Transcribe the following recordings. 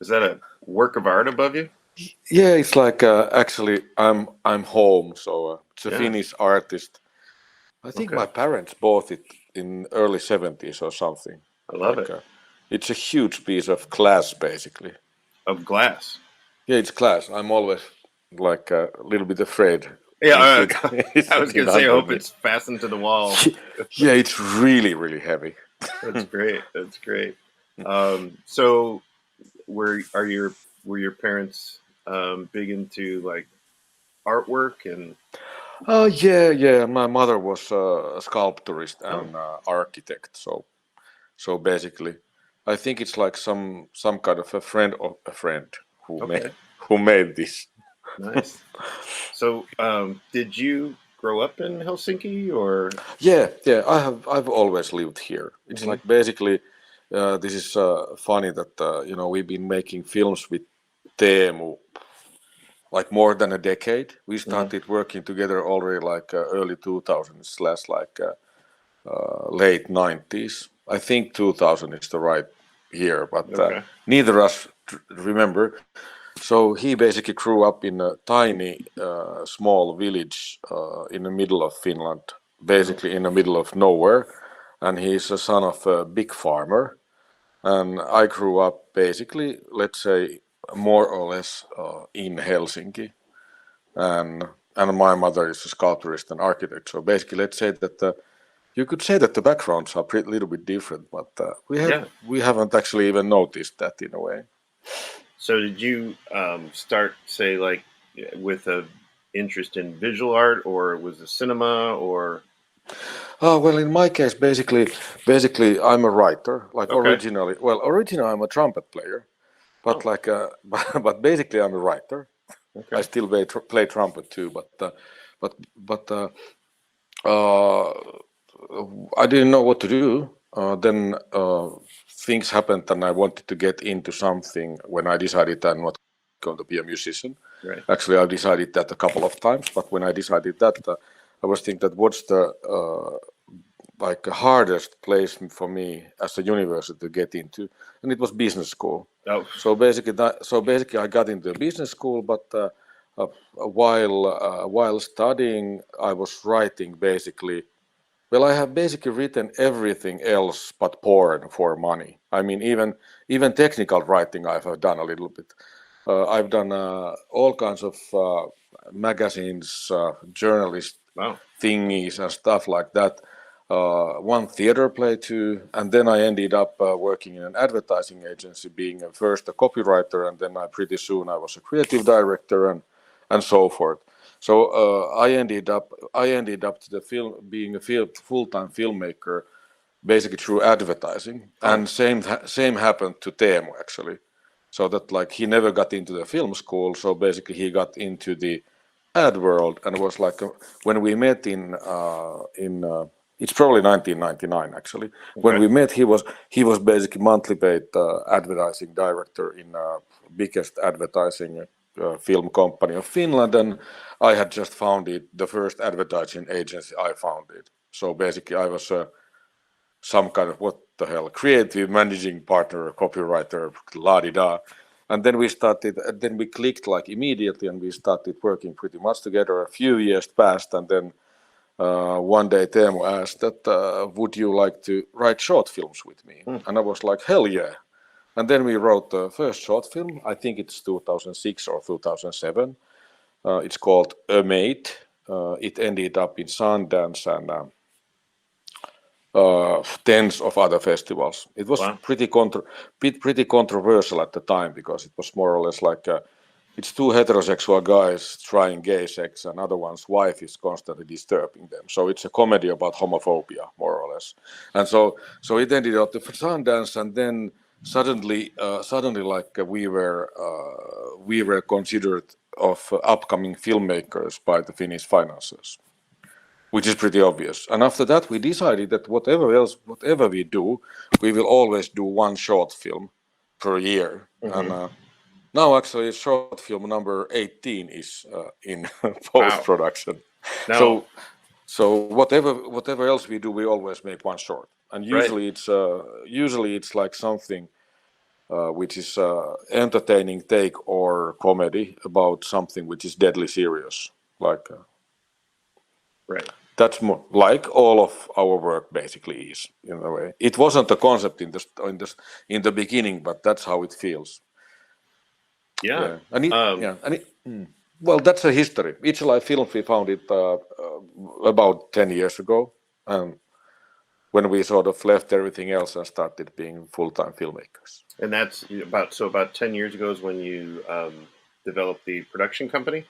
Is that a work of art above you? Yeah, it's like actually I'm home, so it's a Finnish artist. I think my parents bought it in early 70s or something. I love it. It's a huge piece of glass, basically. Of glass. Yeah, it's glass. I'm always like a little bit afraid. Yeah, I was going to say, I hope it's fastened to the wall. Yeah, it's really, really heavy. That's great. That's great. So, were your parents big into like artwork and? Yeah. My mother was a sculptorist and architect. So basically, I think it's like some kind of a friend of a friend who made this. Nice. So, did you grow up in Helsinki or? Yeah. I've always lived here. It's like basically, this is funny that we've been making films with Teemu like more than a decade. We started working together already like early 2000s / like late 90s. I think 2000 is the right year, but neither of us remember. So he basically grew up in a tiny, small village in the middle of Finland, basically in the middle of nowhere. And he's a son of a big farmer. And I grew up basically, let's say, more or less in Helsinki. And my mother is a sculptorist and architect. So basically, let's say that you could say that the backgrounds are a little bit different, but we haven't actually even noticed that in a way. So did you start, say, like with a interest in visual art, or was it cinema, or? Well, in my case, basically, I'm a writer. Like originally I'm a trumpet player, but but basically I'm a writer. I still play trumpet too, but I didn't know what to do. Then things happened, and I wanted to get into something. When I decided I'm not going to be a musician, actually I decided that a couple of times. But when I decided that, I was thinking that what's the like hardest place for me as a university to get into, and it was business school. So basically, I got into a business school, but while studying, I was writing basically. Well, I have basically written everything else but porn for money. I mean, even technical writing I've done a little bit. I've done all kinds of magazines, journalist thingies and stuff like that. One theater play too, and then I ended up working in an advertising agency, being first a copywriter, and then pretty soon I was a creative director and so forth. So I ended up to the film being a full-time filmmaker, basically through advertising. And same happened to Teemu actually. So that like he never got into the film school. So basically he got into the ad world, and was like when we met in it's probably 1999 actually. When we met, he was basically monthly paid advertising director in biggest advertising film company of Finland, and I had just founded the first advertising agency I founded. So basically I was some kind of creative managing partner, copywriter, la-di-da. And then we clicked like immediately, and we started working pretty much together. A few years passed, and then one day Teemu asked that, would you like to write short films with me? And I was like, hell yeah. And then we wrote the first short film. I think it's 2006 or 2007. It's called A Mate. It ended up in Sundance and tens of other festivals. It was pretty controversial at the time, because it was more or less like it's two heterosexual guys trying gay sex, and other one's wife is constantly disturbing them. So it's a comedy about homophobia, more or less. And so it ended up to Sundance, and then suddenly like we were considered of upcoming filmmakers by the Finnish financiers, which is pretty obvious. And after that, we decided that whatever we do, we will always do one short film per year. And now actually short film number 18 is in post-production. So whatever else we do, we always make one short. And usually it's like something which is entertaining take or comedy about something which is deadly serious. Like Right. that's more like all of our work basically is in a way. It wasn't a concept in the beginning, but that's how it feels. Yeah. Well, that's a history. It's Life Film, we found it about 10 years ago, and when we sort of left everything else and started being full-time filmmakers. And that's about 10 years ago is when you developed the production company?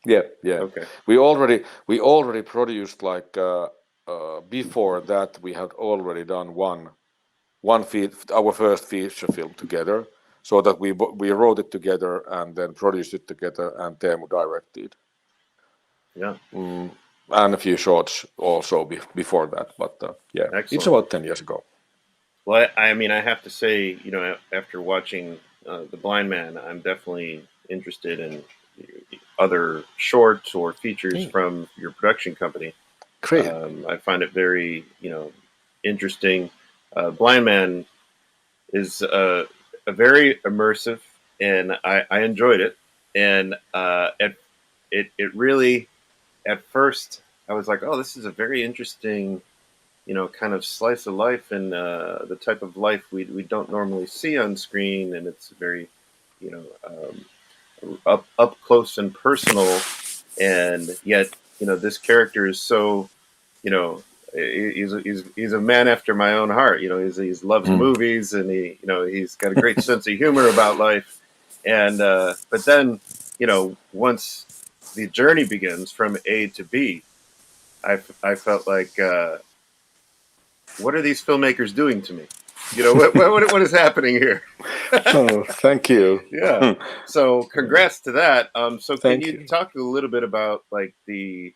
Yeah. Okay. We already produced like before that we had already done our first feature film together, so that we wrote it together and then produced it together, and Teemu directed. Yeah. And a few shorts also before that, but Excellent. It's about 10 years ago. Well, I mean, I have to say, after watching The Blind Man, I'm definitely interested in other shorts or features from your production company. Great. I find it very, interesting. Blind Man is a very immersive, and I enjoyed it. And it really, at first, I was like, oh, this is a very interesting, kind of slice of life, and the type of life we don't normally see on screen, and it's very, up close and personal, and yet, this character is so, he's a man after my own heart. He loves movies, and he's got a great sense of humor about life, and but then, once the journey begins from A to B, I felt like, what are these filmmakers doing to me? What is happening here? Oh, thank you. Yeah. So congrats to that. So can Thank you you. talk a little bit about like the,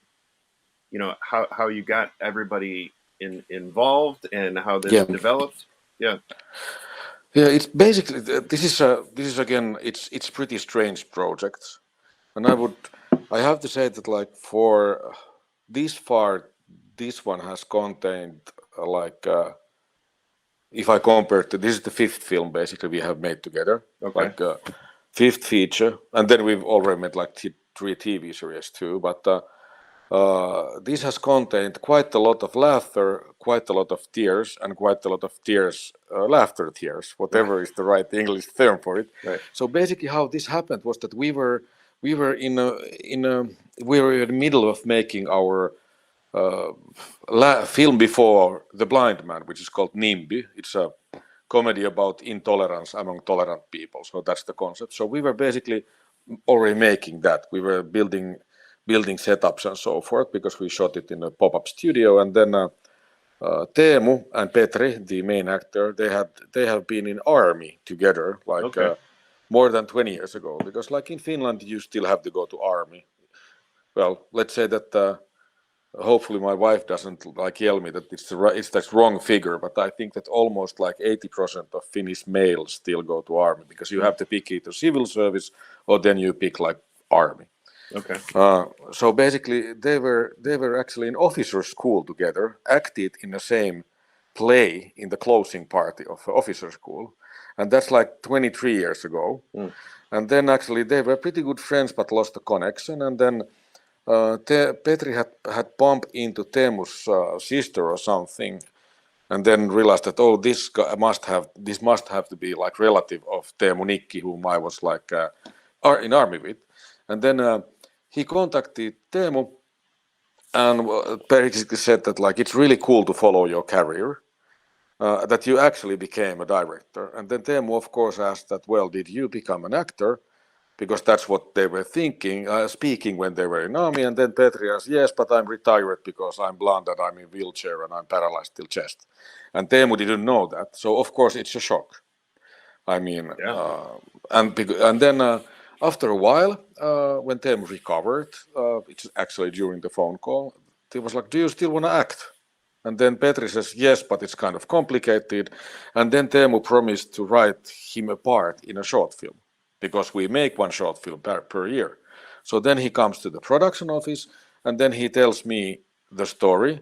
how you got everybody involved and how this developed? Yeah. Yeah, it's basically this is again it's pretty strange project, and I have to say that like for this far, this one has contained if I compare to this is the fifth film basically we have made together, Okay. like fifth feature, and then we've already made like three TV series too, but. This has contained quite a lot of laughter, quite a lot of tears, and quite a lot of tears, laughter tears, whatever is the right English term for it. Right. So basically, how this happened was that we were in the middle of making our film before The Blind Man, which is called NIMBY. It's a comedy about intolerance among tolerant people. So that's the concept. So we were basically already making that. We were building setups and so forth, because we shot it in a pop-up studio, and then Teemu and Petri, the main actor, they have been in army together more than 20 years ago, because like in Finland you still have to go to army. Well, let's say that hopefully my wife doesn't like yell me that it's the wrong figure, but I think that almost like 80% of Finnish males still go to army, because you have to pick either civil service or then you pick like army. Okay. So basically, they were actually in officer school together, acted in the same play in the closing party of officer school, and that's like 23 years ago. And then actually they were pretty good friends, but lost the connection. And then Petri had bumped into Teemu's sister or something, and then realized that this must have to be like relative of Teemu Nikki, whom I was like in army with, and then. He contacted Teemu and basically said that like it's really cool to follow your career, that you actually became a director. And then Teemu of course asked that, well, did you become an actor? Because that's what they were speaking when they were in army. And then Petri asked, yes, but I'm retired because I'm blind and I'm in wheelchair and I'm paralyzed till chest. And Teemu didn't know that. So of course it's a shock. I mean, and then after a while, when Teemu recovered, it's actually during the phone call, he was like, do you still want to act? And then Petri says, yes, but it's kind of complicated. And then Teemu promised to write him a part in a short film, because we make one short film per year. So then he comes to the production office, and then he tells me the story,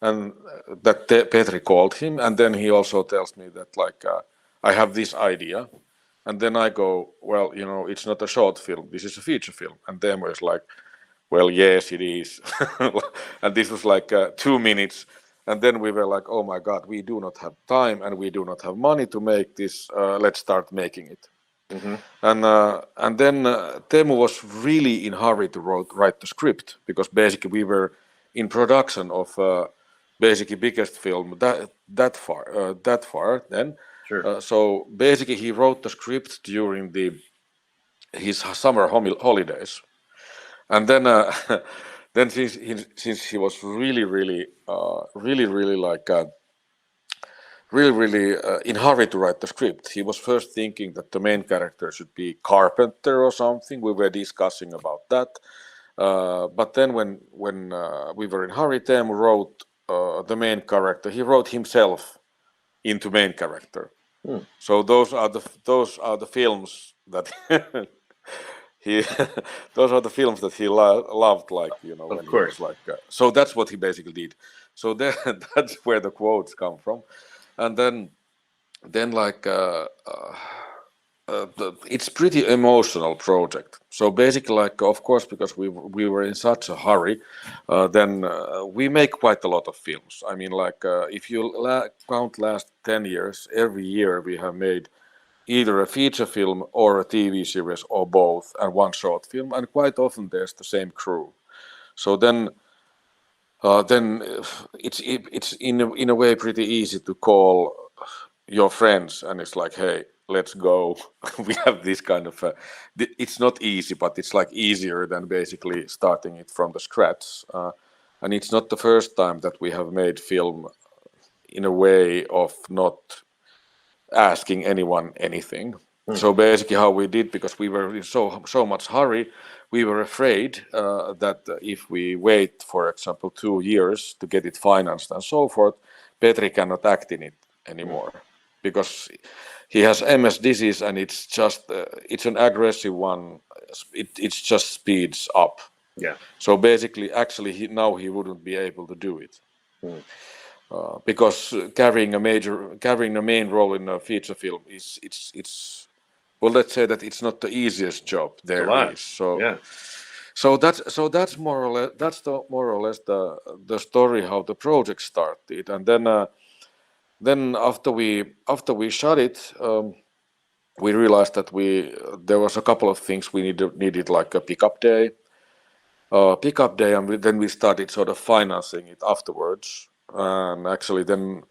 and that Petri called him. And then he also tells me that like, I have this idea, and then I go, well, it's not a short film. This is a feature film, and Teemu is like, well, yes, it is, and this was like 2 minutes, and then we were like, oh my God, we do not have time and we do not have money to make this. Let's start making it. Mm-hmm. And then Teemu was really in hurry to write the script because basically we were in production of basically biggest film that far then. Sure. So basically he wrote the script during his summer holidays, and then then since he was really like really in hurry to write the script. He was first thinking that the main character should be carpenter or something. We were discussing about that. But then when we were in hurry, Teemu wrote the main character. He wrote himself into main character. So those are the films that he those are the films that he loved, like when he was like. So that's what he basically did. So that's where the quotes come from. And then like it's pretty emotional project. So basically, like of course, because we were in such a hurry, then we make quite a lot of films. I mean, like if you count last 10 years, every year we have made either a feature film or a TV series or both, and one short film, and quite often there's the same crew. So then it's in a way pretty easy to call your friends and it's like, hey, let's go. We have this kind of it's not easy, but it's like easier than basically starting it from the scratch. And it's not the first time that we have made film in a way of not asking anyone anything. So basically how we did, because we were in so much hurry, we were afraid that if we wait, for example, 2 years to get it financed and so forth, Petri cannot act in it anymore because he has MS disease and it's just it's an aggressive one. It just speeds up. Yeah. So basically, actually, now he wouldn't be able to do it. Because carrying the main role in a feature film it's well, let's say that it's not the easiest job there is. So yeah. so that's more or less the story how the project started, and then after we shot it, we realized that there was a couple of things we needed like a pickup day, and then we started sort of financing it afterwards. And actually, then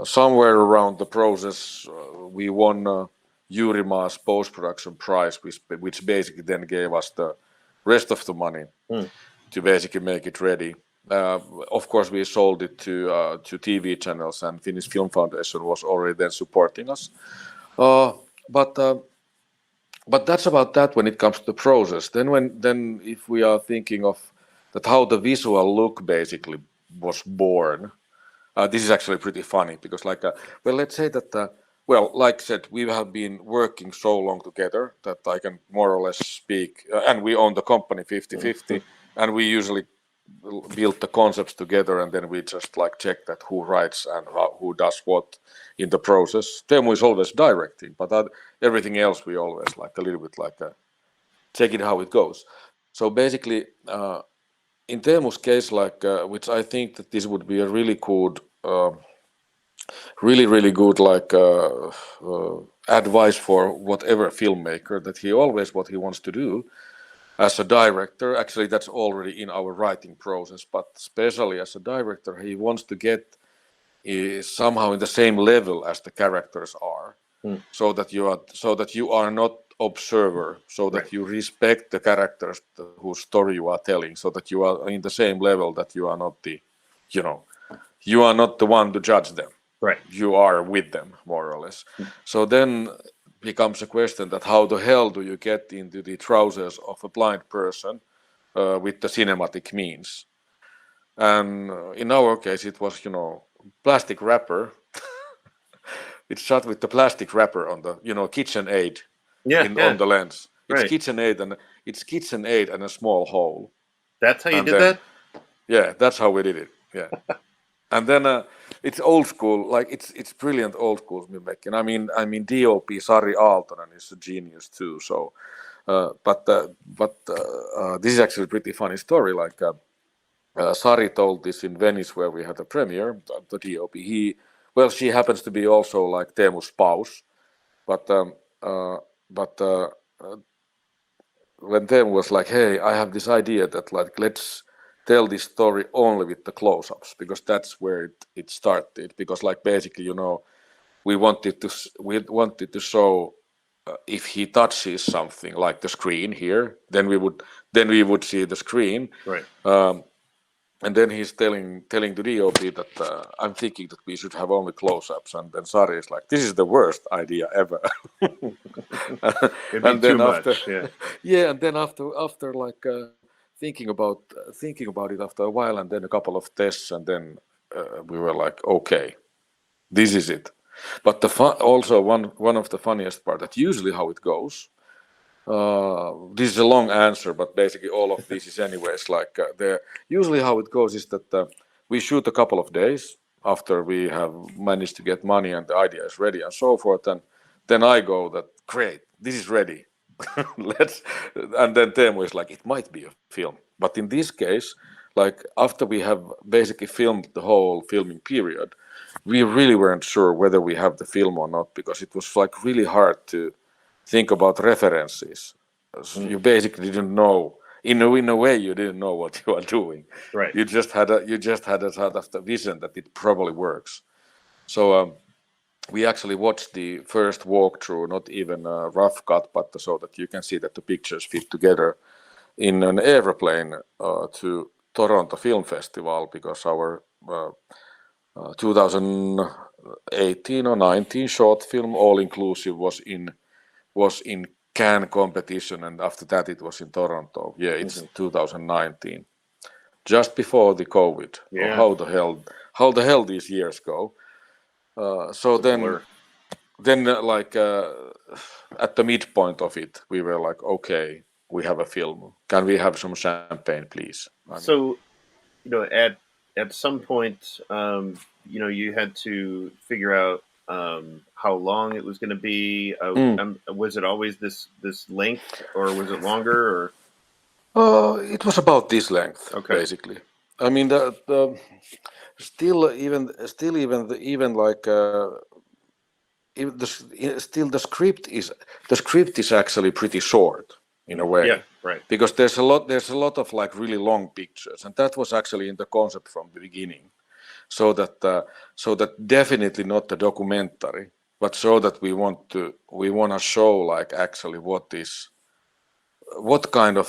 somewhere around the process, we won Yurima's post-production prize, which basically then gave us the rest of the money to basically make it ready. Of course, we sold it to TV channels, and Finnish Film Foundation was already then supporting us. But that's about that when it comes to the process. Then if we are thinking of that how the visual look basically was born, this is actually pretty funny because well, let's say that well, like I said, we have been working so long together that I can more or less speak, and we own the company 50-50, and we usually build the concepts together, and then we just like check that who writes and who does what in the process. Teemu is always directing, but everything else we always like a little bit like checking how it goes. So basically, in Teemu's case, which I think that this would be a really good, really good advice for whatever filmmaker, that he always what he wants to do as a director. Actually, that's already in our writing process, but especially as a director, he wants to get somehow in the same level as the characters are, so that you are not observer, so that you respect the characters whose story you are telling, so that you are in the same level, that you are not you are not the one to judge them. Right. You are with them, more or less. So then becomes a question that how the hell do you get into the trousers of a blind person with the cinematic means? And in our case, it was plastic wrapper. It's shot with the plastic wrapper on the KitchenAid on the lens. It's KitchenAid and a small hole. That's how you did that? Yeah, that's how we did it. Yeah. And then it's old school, like it's brilliant old school filmmaking. I mean DOP Sari Aaltonen is a genius too. So, but this is actually a pretty funny story. Like Sari told this in Venice where we had a premiere. The DOP, she happens to be also like Teemu's spouse, but when Teemu was like, "Hey, I have this idea that like let's tell this story only with the close-ups because that's where it started. Because like basically, we wanted to show if he touches something like the screen here, then we would see the screen, Right. And then he's telling the DOP that I'm thinking that we should have only close-ups, and then Sari is like, "This is the worst idea ever." It'd be And then too after, much. Yeah. yeah, and then after like thinking about it after a while, and then a couple of tests, and then we were like, okay, this is it. But also one of the funniest part that usually how it goes. This is a long answer, but basically all of this is anyways like usually how it goes is that we shoot a couple of days after we have managed to get money and the idea is ready and so forth, and then I go that great, this is ready. And then Teemu is like, it might be a film, but in this case, like after we have basically filmed the whole filming period, we really weren't sure whether we have the film or not, because it was like really hard to think about references. So you basically didn't know. In a way, you didn't know what you are doing. Right. You just had a sort of the vision that it probably works. So we actually watched the first walkthrough, not even a rough cut, but so that you can see that the pictures fit together in an airplane to Toronto Film Festival, because our 2018 or 19 short film all inclusive was in Cannes competition, and after that it was in Toronto. Yeah, it's 2019, just before the COVID. Or Yeah. how the hell these years go. So It's a blur. then like at the midpoint of it, we were like, okay, we have a film. Can we have some champagne, please? So, at some point, you had to figure out how long it was going to be. Was it always this length, or was it longer? Or It was about this length, okay. basically. I mean, the even like still the script is actually pretty short in a way. Yeah. Right. Because there's a lot of like really long pictures, and that was actually in the concept from the beginning. So that definitely not a documentary, but so that we want to show like actually what kind of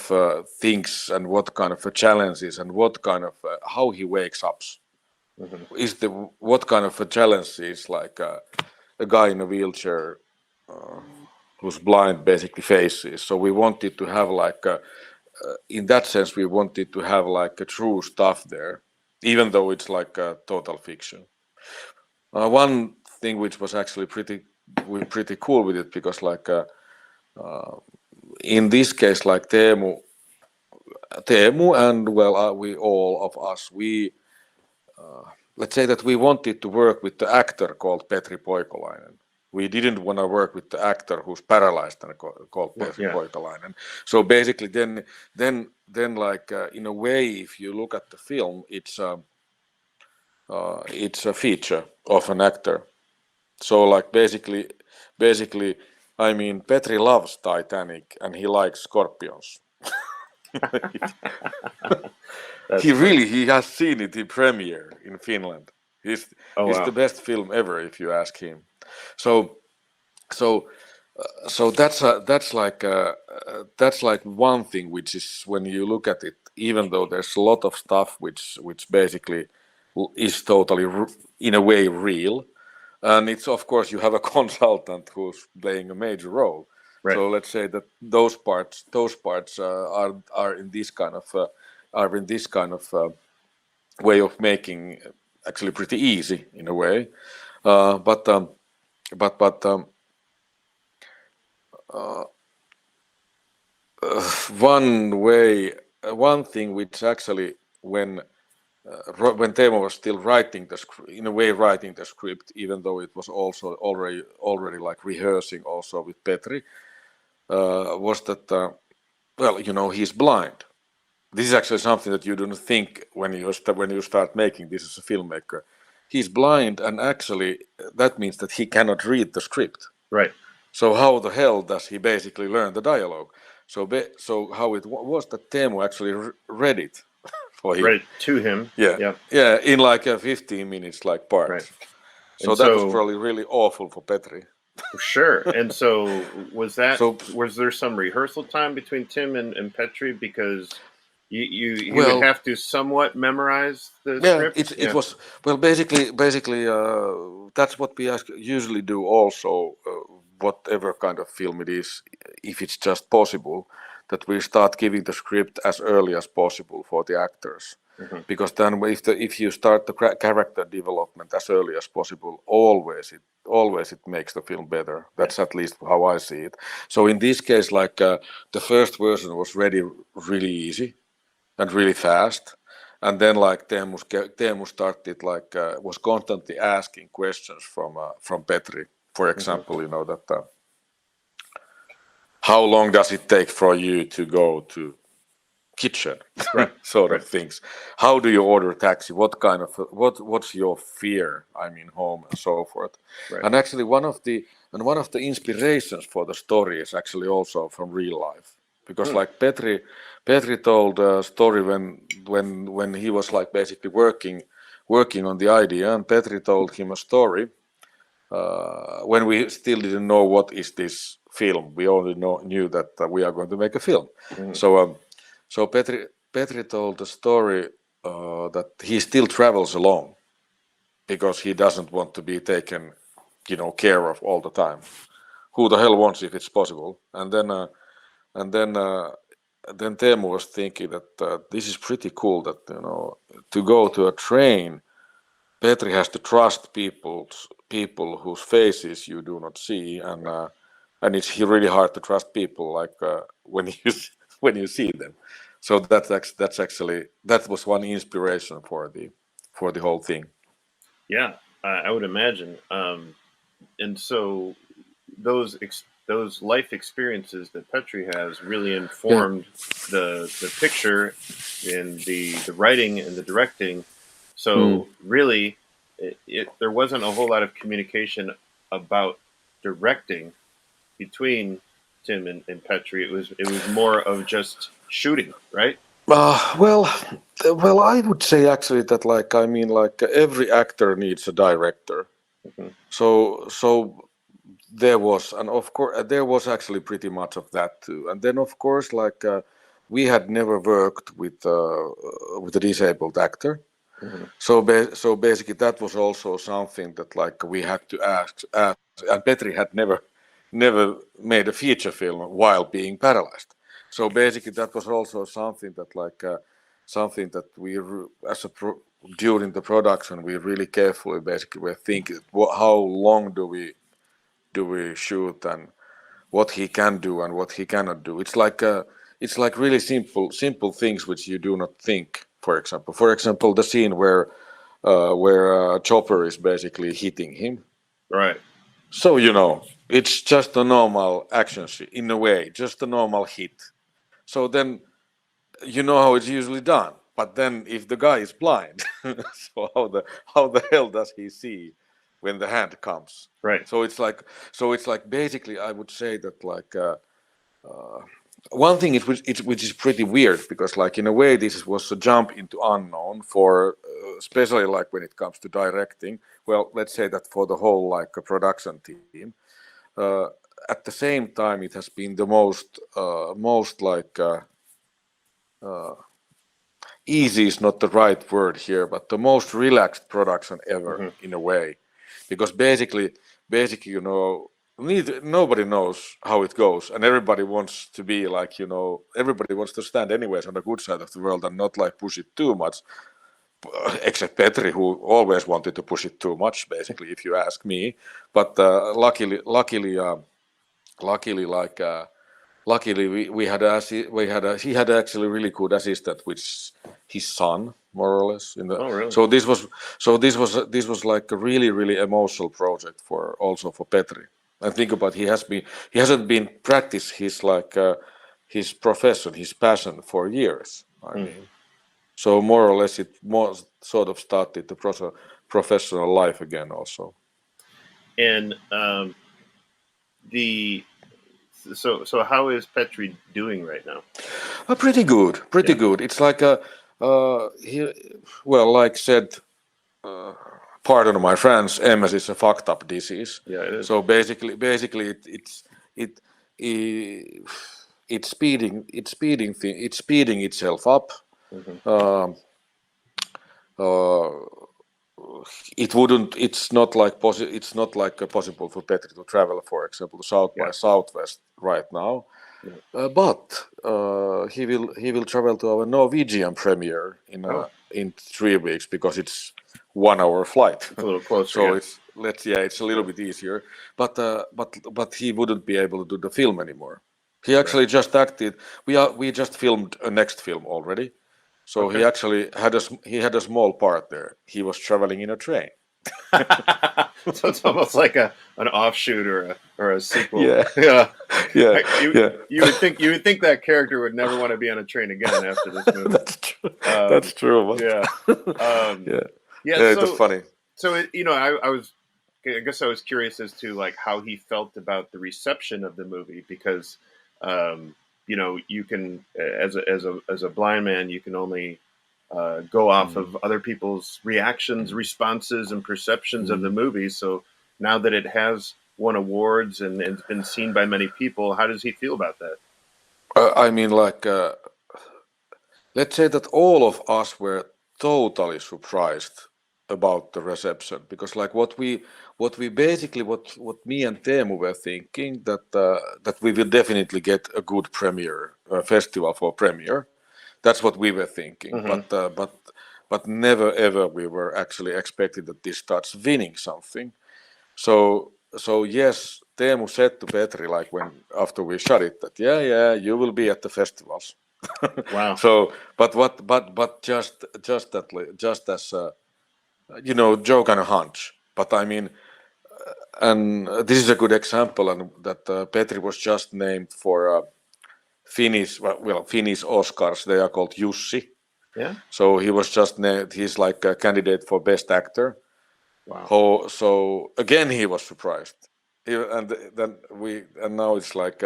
things and what kind of challenges and what kind of how he wakes up. What kind of a challenge is like a guy in a wheelchair who's blind basically faces. So we wanted to have like in that sense we wanted to have like a true stuff there, even though it's like a total fiction. One thing which was actually pretty cool with it, because like in this case, like Teemu and we all of us, we let's say that we wanted to work with the actor called Petri Poikolainen. We didn't want to work with the actor who's paralyzed and called Petri Poikolainen. So basically, then like in a way, if you look at the film, it's a feature of an actor. So like basically, I mean, Petri loves Titanic and he likes scorpions. He has seen it in premiere in Finland. It's the best film ever, if you ask him. So that's like one thing, which is when you look at it, even though there's a lot of stuff which basically is totally in a way real, and it's of course you have a consultant who's playing a major role. Right. So let's say that those parts are in this kind of way of making actually pretty easy in a way, but one thing which actually when when Teemu was still writing writing the script, even though it was also already like rehearsing also with Petri, was that he's blind. This is actually something that you don't think when you start making this as a filmmaker. He's blind, and actually that means that he cannot read the script. Right. So how the hell does he basically learn the dialogue? So how it was that Teemu actually read it for him. Read it to him. Yeah, in like 15 minutes, like part. Right. So that was probably really awful for Petri. Sure. And so was there some rehearsal time between Tim and Petri, because you would have to somewhat memorize the script? It was basically that's what we usually do also, whatever kind of film it is, if it's just possible, that we start giving the script as early as possible for the actors. Mm-hmm. Because then if you start the character development as early as possible, always it makes the film better. That's at least how I see it. So in this case, like the first version was ready really easy and really fast, and then like Teemu started like was constantly asking questions from Petri, for example. Mm-hmm. That how long does it take for you to go to kitchen, right? Sort of things. How do you order a taxi? What's your fear? Home and so forth. Right. And actually one of the inspirations for the story is actually also from real life, because like Petri told a story when he was like basically working on the idea, and Petri told him a story when we still didn't know what is this film. We only knew that we are going to make a film. So Petri told the story that he still travels alone because he doesn't want to be taken, care of all the time. Who the hell wants if it's possible? And then Teemu was thinking that this is pretty cool, that to go to a train, Petri has to trust people whose faces you do not see, and it's really hard to trust people like when you see them. So that was one inspiration for the whole thing. Yeah, I would imagine. And so those life experiences that Petri has really informed the picture and the writing and the directing. So really, there wasn't a whole lot of communication about directing between Tim and Petri. It was more of just shooting, right? Well, I would say actually that like every actor needs a director. Mm-hmm. So there was, and of course there was actually pretty much of that too. And then of course like we had never worked with a disabled actor. Mm-hmm. So basically that was also something that like we had to ask, and Petri had never made a feature film while being paralyzed. So basically that was also something that like something that we during the production we really carefully basically were thinking how long do we shoot, and what he can do and what he cannot do. It's like really simple things which you do not think. For example, the scene where Chopper is basically hitting him. Right. So it's just a normal action scene in a way, just a normal hit. So then how it's usually done. But then if the guy is blind, so how the hell does he see when the hand comes? Right. So it's like basically I would say that like one thing which is pretty weird, because like in a way this was a jump into unknown for especially like when it comes to directing. Well, let's say that for the whole like production team. At the same time, it has been the most like easy is not the right word here, but the most relaxed production ever, in a way, because basically nobody knows how it goes, and everybody wants to be like everybody wants to stand anyways on the good side of the world and not like push it too much, except Petri, who always wanted to push it too much, basically, if you ask me. But luckily he had actually really good assistant, which his son, more or less. Oh, really? So this was like a really emotional project also for Petri. And think about he hasn't been practice his profession, his passion for years. I mean, so more or less it more sort of started the professional life again also. And the so how is Petri doing right now? Pretty good, pretty Yeah. good. It's like like said, pardon my French, MS is a fucked up disease. Yeah, it is. So basically, it, it's speeding itself up. Um, uh, it's not like possible for Petri to travel, for example, to South by Southwest right now. Yeah. But he will travel to our Norwegian premiere in 3 weeks because it's 1 hour flight. It's a little closer. So it's a little bit easier. But he wouldn't be able to do the film anymore. He actually just acted. We just filmed a next film already. So he actually had a small part there. He was traveling in a train. So it's almost like an offshoot or a sequel. Yeah. You would think that character would never want to be on a train again after this movie. That's true. That's true. Yeah. It's funny. So I guess I was curious as to like how he felt about the reception of the movie because you can as a blind man you can only go off of other people's reactions, responses, and perceptions of the movie. So now that it has won awards and it's been seen by many people, how does he feel about that? I mean, let's say that all of us were totally surprised about the reception because, like, what me and Teemu were thinking that we will definitely get a good premiere, festival for premiere. That's what we were thinking, but never ever we were actually expecting that this starts winning something. So yes, Teemu said to Petri like after we shot it that you will be at the festivals. Wow. So but just as joke and a hunch. But I mean, and this is a good example, and that Petri was just named for. Finnish Oscars, they are called Jussi. Yeah. So he was just named, he's like a candidate for best actor. Wow. So again he was surprised. And now it's like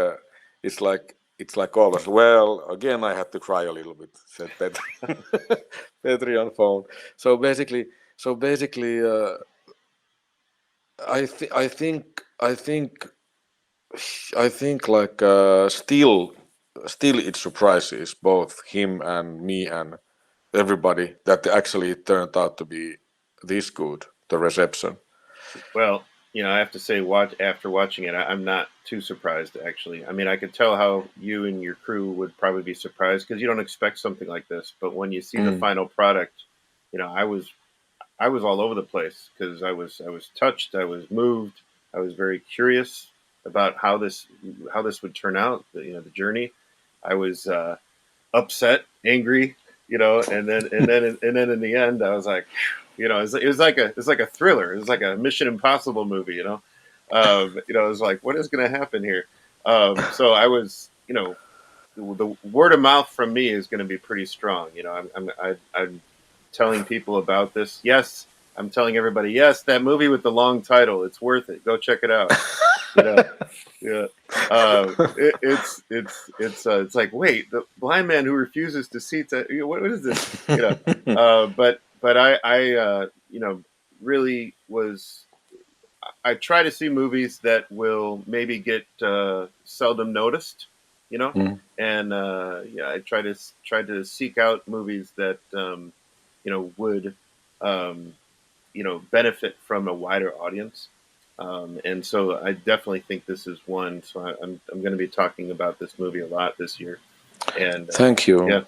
always. Well, again I had to cry a little bit, said Petri. Petri on phone. So basically I think like still it surprises both him and me and everybody that actually it turned out to be this good, the reception. Well, I have to say, after watching it, I'm not too surprised, actually. I mean, I could tell how you and your crew would probably be surprised because you don't expect something like this. But when you see the final product, I was all over the place because I was touched, I was moved, I was very curious about how this would turn out, the journey. I was upset, angry, and then in the end, I was like, it was like a thriller. It was like a Mission Impossible movie, it was like, what is going to happen here? So I was, the word of mouth from me is going to be pretty strong. I'm telling people about this. Yes, I'm telling everybody. Yes, that movie with the long title. It's worth it. Go check it out. It's like, wait, the blind man who refuses to see. What is this? But I really was. I try to see movies that will maybe get seldom noticed, and I try to seek out movies that would benefit from a wider audience. And so I definitely think this is one. So I'm going to be talking about this movie a lot this year. And thank you. Yeah,